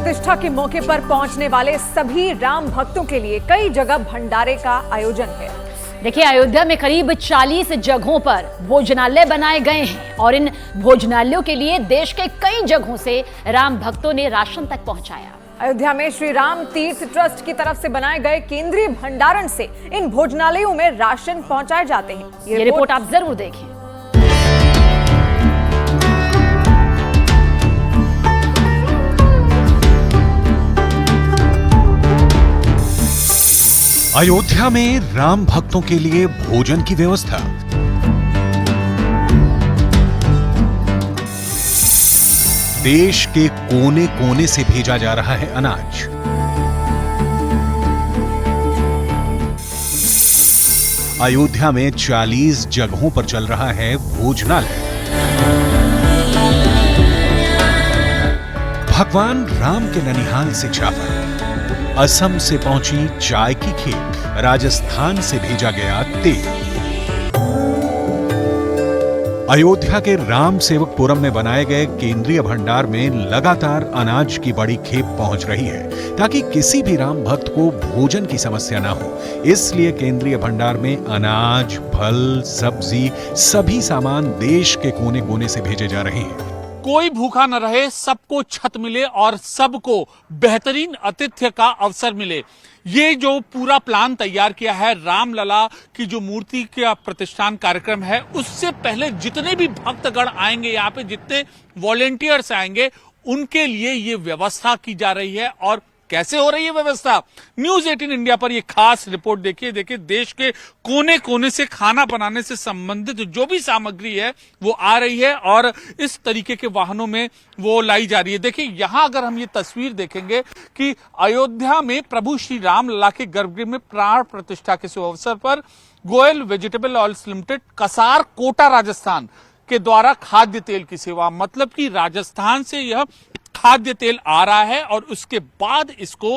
प्रतिष्ठा के मौके पर पहुंचने वाले सभी राम भक्तों के लिए कई जगह भंडारे का आयोजन है। देखिए, अयोध्या में करीब 40 जगहों पर भोजनालय बनाए गए हैं और इन भोजनालयों के लिए देश के कई जगहों से राम भक्तों ने राशन तक पहुंचाया। अयोध्या में श्री राम तीर्थ ट्रस्ट की तरफ से बनाए गए केंद्रीय भंडारण से इन भोजनालयों में राशन पहुंचाए जाते हैं। ये रिपोर्ट आप जरूर देखें। अयोध्या में राम भक्तों के लिए भोजन की व्यवस्था। देश के कोने कोने से भेजा जा रहा है अनाज। अयोध्या में 40 जगहों पर चल रहा है भोजनालय। भगवान राम के ननिहाल से चावल, असम से पहुंची चाय की खेप, राजस्थान से भेजा गया तेल। अयोध्या के राम सेवकपुरम में बनाए गए केंद्रीय भंडार में लगातार अनाज की बड़ी खेप पहुंच रही है ताकि किसी भी राम भक्त को भोजन की समस्या ना हो। इसलिए केंद्रीय भंडार में अनाज, फल, सब्जी, सभी सामान देश के कोने कोने से भेजे जा रहे हैं। कोई भूखा न रहे, सबको छत मिले और सबको बेहतरीन आतिथ्य का अवसर मिले। ये जो पूरा प्लान तैयार किया है रामलला की जो मूर्ति का प्रतिष्ठान कार्यक्रम है, उससे पहले जितने भी भक्तगण आएंगे यहाँ पे, जितने वॉलेंटियर्स आएंगे, उनके लिए ये व्यवस्था की जा रही है। और कैसे हो रही है व्यवस्था, न्यूज 18 इंडिया पर ये खास रिपोर्ट देखिए। देश के कोने कोने से खाना बनाने से संबंधित जो भी सामग्री है वो आ रही है और इस तरीके के वाहनों में वो लाई जा रही है। देखिए, यहां अगर हम ये तस्वीर देखेंगे कि अयोध्या में प्रभु श्री राम लला के गर्भगृह में प्राण प्रतिष्ठा के शुभ अवसर पर Goyal vegetable oils limited, Kasar, Kota, Rajasthan के द्वारा खाद्य तेल की सेवा, मतलब कि राजस्थान से यह खाद्य तेल आ रहा है और उसके बाद इसको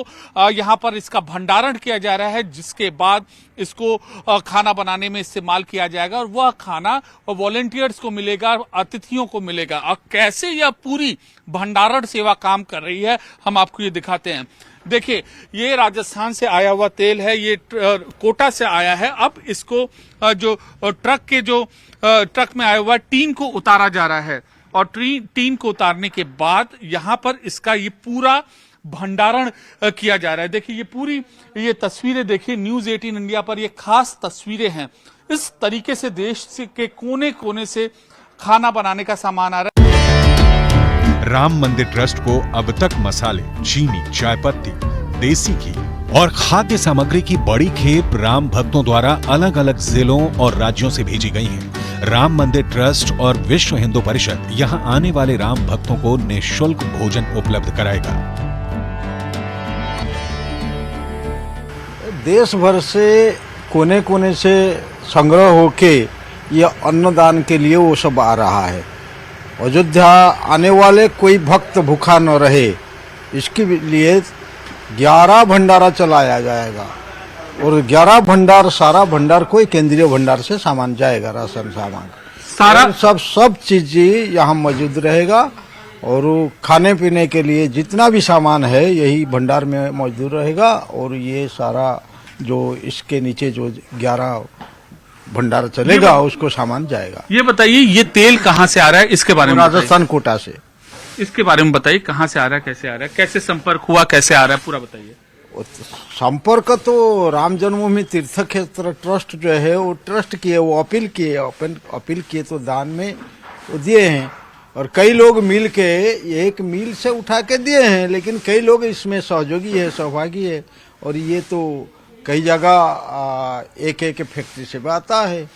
यहां पर इसका भंडारण किया जा रहा है, जिसके बाद इसको खाना बनाने में इस्तेमाल किया जाएगा और वह खाना वॉलेंटियर्स को मिलेगा, अतिथियों को मिलेगा। और कैसे यह पूरी भंडारण सेवा काम कर रही है, हम आपको ये दिखाते हैं। देखिए, ये राजस्थान से आया हुआ तेल है, ये कोटा से आया है। अब इसको जो ट्रक में आया हुआ टीन को उतारा जा रहा है और टीन को उतारने के बाद यहां पर इसका ये पूरा भंडारण किया जा रहा है। देखिए, ये पूरी ये तस्वीरें देखिए, न्यूज 18 इंडिया पर ये खास तस्वीरें हैं। इस तरीके से देश के कोने कोने से खाना बनाने का सामान आ रहा है। राम मंदिर ट्रस्ट को अब तक मसाले, चीनी, चाय पत्ती, देसी घी और खाद्य सामग्री की बड़ी खेप राम भक्तों द्वारा अलग अलग जिलों और राज्यों से भेजी गई है। राम मंदिर ट्रस्ट और विश्व हिंदू परिषद यहां आने वाले राम भक्तों को निःशुल्क भोजन उपलब्ध कराएगा। देश भर से कोने कोने से संग्रह होके ये अन्नदान के लिए वो सब आ रहा है। अयोध्या आने वाले कोई भक्त भूखा न रहे, इसके लिए 11 भंडारा चलाया जाएगा और 11 भंडार, सारा भंडार कोई केंद्रीय भंडार से सामान जाएगा, राशन सामान सारा सब चीज यहाँ मौजूद रहेगा। और खाने पीने के लिए जितना भी सामान है यही भंडार में मौजूद रहेगा। और ये सारा जो इसके नीचे जो 11 भंडार चलेगा उसको सामान जाएगा। ये बताइए, ये तेल कहाँ से आ रहा है, इसके बारे में? राजस्थान कोटा से। इसके बारे में बताइए, कहाँ से आ रहा है, कैसे आ रहा है, कैसे संपर्क हुआ, कैसे आ रहा है, पूरा बताइए। संपर्क तो राम जन्मभूमि तीर्थ क्षेत्र ट्रस्ट जो है वो ट्रस्ट किए, वो अपील किए तो दान में वो दिए हैं। और कई लोग मिल के एक मील से उठा के दिए हैं, लेकिन कई लोग इसमें सहयोगी है, सहभागी है। और ये तो कई जगह एक एक फैक्ट्री से आता है।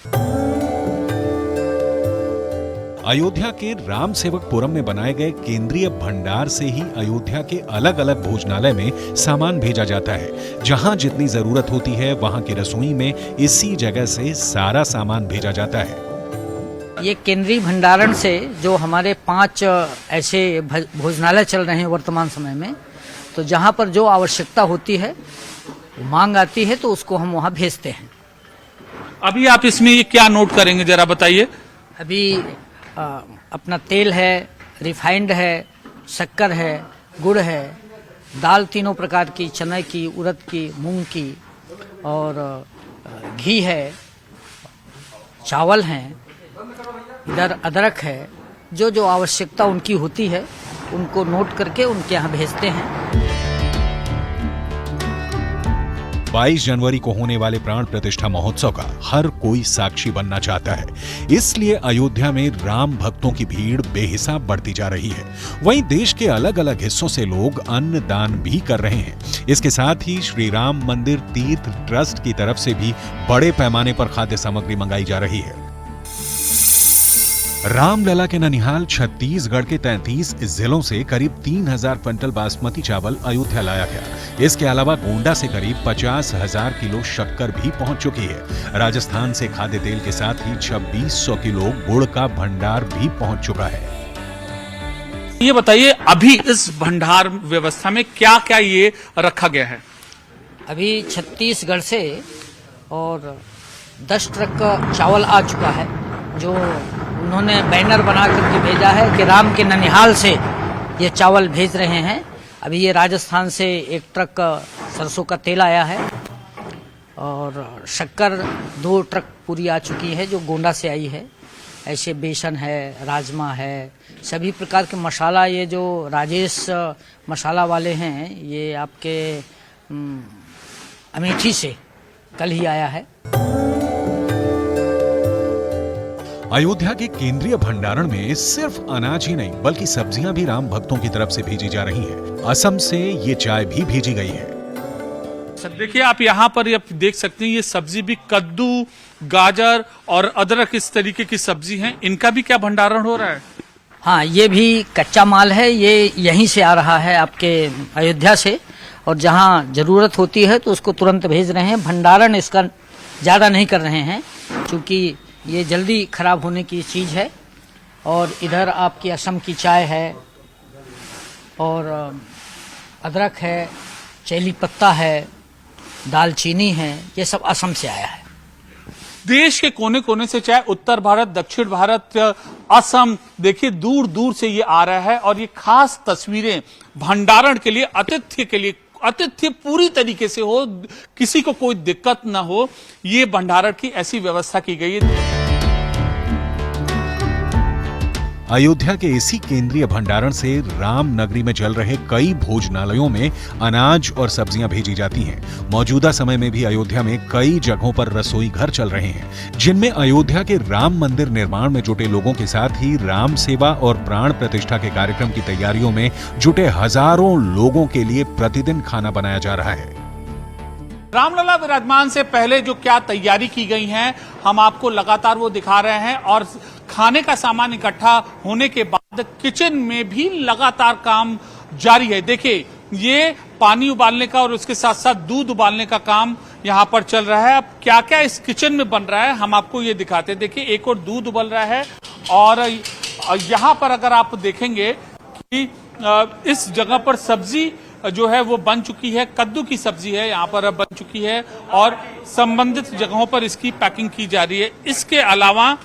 अयोध्या के राम सेवकपुरम में बनाए गए केंद्रीय भंडार से ही अयोध्या के अलग अलग भोजनालय में सामान भेजा जाता है। जहां जितनी जरूरत होती है वहां की रसोई में इसी जगह से सारा सामान भेजा जाता है। ये केंद्रीय भंडारण से जो हमारे 5 ऐसे भोजनालय चल रहे हैं वर्तमान समय में, तो जहां पर जो आवश्यकता होती है, मांग आती है, तो उसको हम वहां भेजते हैं। अभी आप इसमें क्या नोट करेंगे, जरा बताइए। अभी अपना तेल है, रिफाइंड है, शक्कर है, गुड़ है, दाल तीनों प्रकार की, चने की, उड़द की, मूंग की, और घी है, चावल हैं, इधर अदरक है। जो जो आवश्यकता उनकी होती है उनको नोट करके उनके यहाँ भेजते हैं। 22 जनवरी को होने वाले प्राण प्रतिष्ठा महोत्सव का हर कोई साक्षी बनना चाहता है, इसलिए अयोध्या में राम भक्तों की भीड़ बेहिसाब बढ़ती जा रही है। वहीं देश के अलग अलग हिस्सों से लोग अन्न दान भी कर रहे हैं। इसके साथ ही श्री राम मंदिर तीर्थ ट्रस्ट की तरफ से भी बड़े पैमाने पर खाद्य सामग्री मंगाई जा रही है। रामलला के ननिहाल छत्तीसगढ़ के 33 जिलों से करीब 3000 क्विंटल बासमती चावल अयोध्या लाया गया। इसके अलावा गोंडा से करीब 50,000 किलो शक्कर भी पहुंच चुकी है। राजस्थान से खाद्य तेल के साथ ही 2600 किलो गुड़ का भंडार भी पहुंच चुका है। ये बताइए, अभी इस भंडार व्यवस्था में क्या क्या ये रखा गया है? अभी छत्तीसगढ़ से और 10 ट्रक का चावल आ चुका है, जो उन्होंने बैनर बना करके भेजा है कि राम के ननिहाल से ये चावल भेज रहे हैं। अभी ये राजस्थान से 1 ट्रक सरसों का तेल आया है, और शक्कर 2 ट्रक पूरी आ चुकी है जो गोंडा से आई है। ऐसे बेसन है, राजमा है, सभी प्रकार के मसाला, ये जो राजेश मसाला वाले हैं, ये आपके अमेठी से कल ही आया है। अयोध्या के केंद्रीय भंडारण में सिर्फ अनाज ही नहीं बल्कि सब्जियां भी राम भक्तों की तरफ से भेजी जा रही हैं। असम से ये चाय भी भेजी गई है। सर देखिए, आप यहाँ पर आप देख सकते हैं, ये सब्जी भी कद्दू, गाजर और अदरक, इस तरीके की सब्जी हैं। इनका भी क्या भंडारण हो रहा है? हाँ, ये भी कच्चा माल है, ये यहीं से आ रहा है आपके अयोध्या से, और जहाँ जरूरत होती है तो उसको तुरंत भेज रहे हैं। भंडारण इसका ज़्यादा नहीं कर रहे हैं क्योंकि ये जल्दी खराब होने की चीज़ है। और इधर आपकी असम की चाय है, और अदरक है, चेली पत्ता है, दालचीनी है, ये सब असम से आया है। देश के कोने कोने से, चाहे उत्तर भारत, दक्षिण भारत, असम, देखिए दूर दूर से ये आ रहा है। और ये खास तस्वीरें भंडारण के लिए, आतिथ्य के लिए, आतिथ्य पूरी तरीके से हो, किसी को कोई दिक्कत ना हो, ये भंडारण की ऐसी व्यवस्था की गई है। अयोध्या के इसी केंद्रीय भंडारण से राम नगरी में चल रहे कई भोजनालयों में अनाज और सब्जियां भेजी जाती हैं। मौजूदा समय में भी अयोध्या में कई जगहों पर रसोई घर चल रहे हैं, जिनमें अयोध्या के राम मंदिर निर्माण में जुटे लोगों के साथ ही राम सेवा और प्राण प्रतिष्ठा के कार्यक्रम की तैयारियों में जुटे हजारों लोगों के लिए प्रतिदिन खाना बनाया जा रहा है। रामलला विराजमान से पहले जो क्या तैयारी की गई है, हम आपको लगातार वो दिखा रहे हैं। और खाने का सामान इकट्ठा होने के बाद किचन में भी लगातार काम जारी है। देखिए, ये पानी उबालने का और उसके साथ साथ दूध उबालने का काम यहाँ पर चल रहा है। अब क्या क्या इस किचन में बन रहा है, हम आपको ये दिखाते हैं। देखिए, एक और दूध उबल रहा है, और यहाँ पर अगर आप देखेंगे कि इस जगह पर सब्जी जो है वो बन चुकी है, कद्दू की सब्जी है यहाँ पर अब बन चुकी है, और संबंधित जगहों पर इसकी पैकिंग की जा रही है। इसके अलावा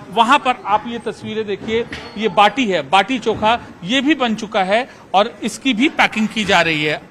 वहां पर आप ये तस्वीरें देखिए, ये बाटी है, बाटी चोखा, ये भी बन चुका है और इसकी भी पैकिंग की जा रही है।